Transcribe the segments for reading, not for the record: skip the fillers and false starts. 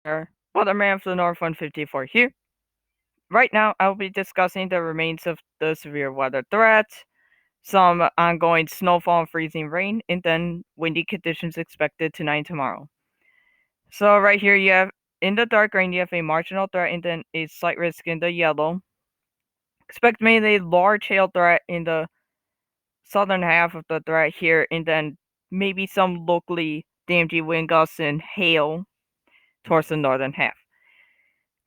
Weatherman of the North 154 here. Right now, I will be discussing the remains of the severe weather threat, some ongoing snowfall and freezing rain, and then windy conditions expected tonight and tomorrow. So right here you have, in the dark green, you have a marginal threat and then a slight risk in the yellow. Expect mainly large hail threat in the southern half of the threat here, and then maybe some locally damaging wind gusts and hail towards the northern half.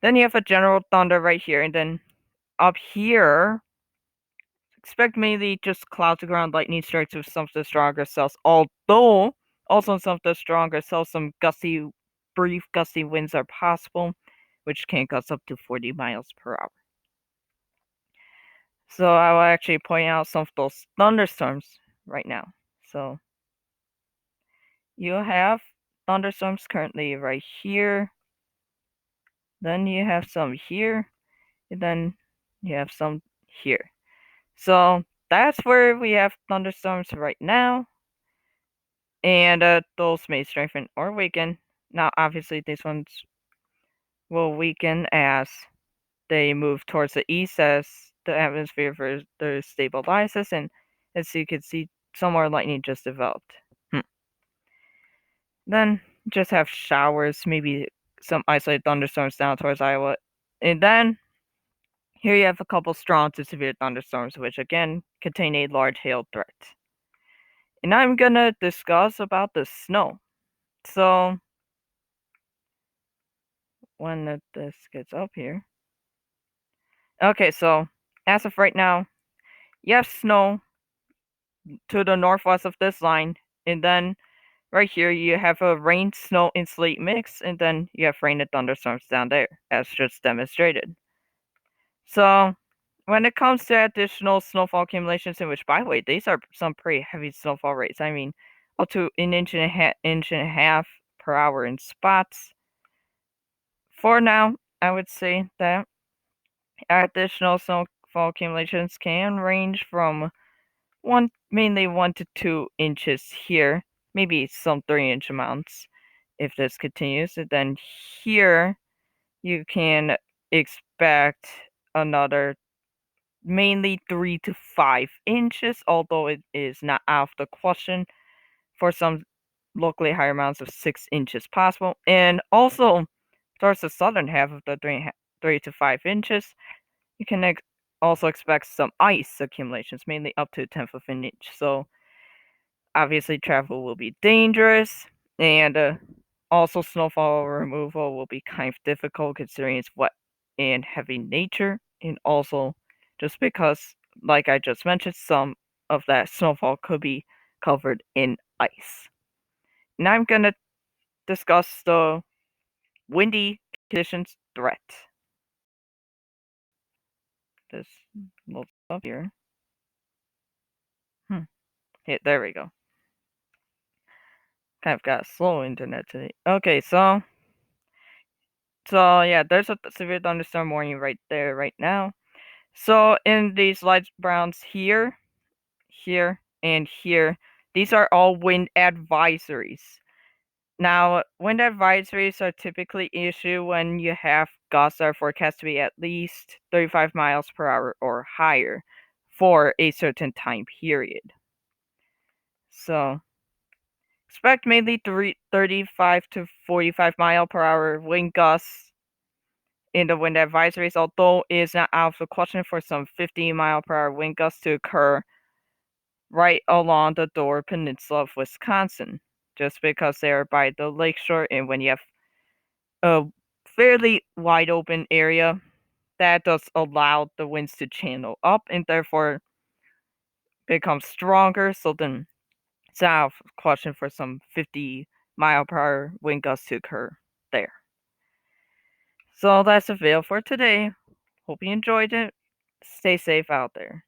Then you have a general thunder right here, and then up here, expect mainly just clouds of ground lightning strikes with some of the stronger cells. Although, also in some of the stronger cells, some brief gusty winds are possible, which can gust up to 40 miles per hour. So I will actually point out some of those thunderstorms right now. So you have thunderstorms currently right here. Then you have some here, and then you have some here. So that's where we have thunderstorms right now. And those may strengthen or weaken. Now, obviously, these ones will weaken as they move towards the east as the atmosphere further stabilizes, and as you can see, some more lightning just developed. Then just have showers, maybe some isolated thunderstorms down towards Iowa. And then here you have a couple strong to severe thunderstorms, which again contain a large hail threat. And I'm gonna discuss about the snow. So when this gets up here. Okay, so as of right now, you have snow to the northwest of this line, and then right here you have a rain, snow, and sleet mix, and then you have rain and thunderstorms down there, as just demonstrated. So when it comes to additional snowfall accumulations, in which, by the way, these are some pretty heavy snowfall rates. I mean, up to an inch and a half per hour in spots. For now, I would say that additional snowfall accumulations can range from mainly 1 to 2 inches here, maybe some 3-inch amounts if this continues. And then here you can expect another mainly 3 to 5 inches, although it is not out of the question for some locally higher amounts of 6 inches possible. And also towards the southern half of the 3 to 5 inches, you can also expect some ice accumulations, mainly up to 1/10 of an inch. So obviously travel will be dangerous, and also snowfall removal will be kind of difficult considering its wet and heavy nature, and also just because, like I just mentioned, some of that snowfall could be covered in ice. Now I'm gonna discuss the windy conditions threat. This loads up here. Yeah, there we go. Kind of got slow internet today. Okay, so yeah, there's a severe thunderstorm warning right there right now. So in these light browns here, here, and here, these are all wind advisories. Now, wind advisories are typically issued when you have gusts that are forecast to be at least 35 miles per hour or higher for a certain time period. So expect mainly 35 to 45 mile per hour wind gusts in the wind advisories, although it is not out of the question for some 50 mile per hour wind gusts to occur right along the Door Peninsula of Wisconsin, just because they are by the lakeshore, and when you have a fairly wide open area, that does allow the winds to channel up and therefore become stronger. So then it's out of question for some 50 mile per hour wind gusts to occur there. So that's the video for today. Hope you enjoyed it. Stay safe out there.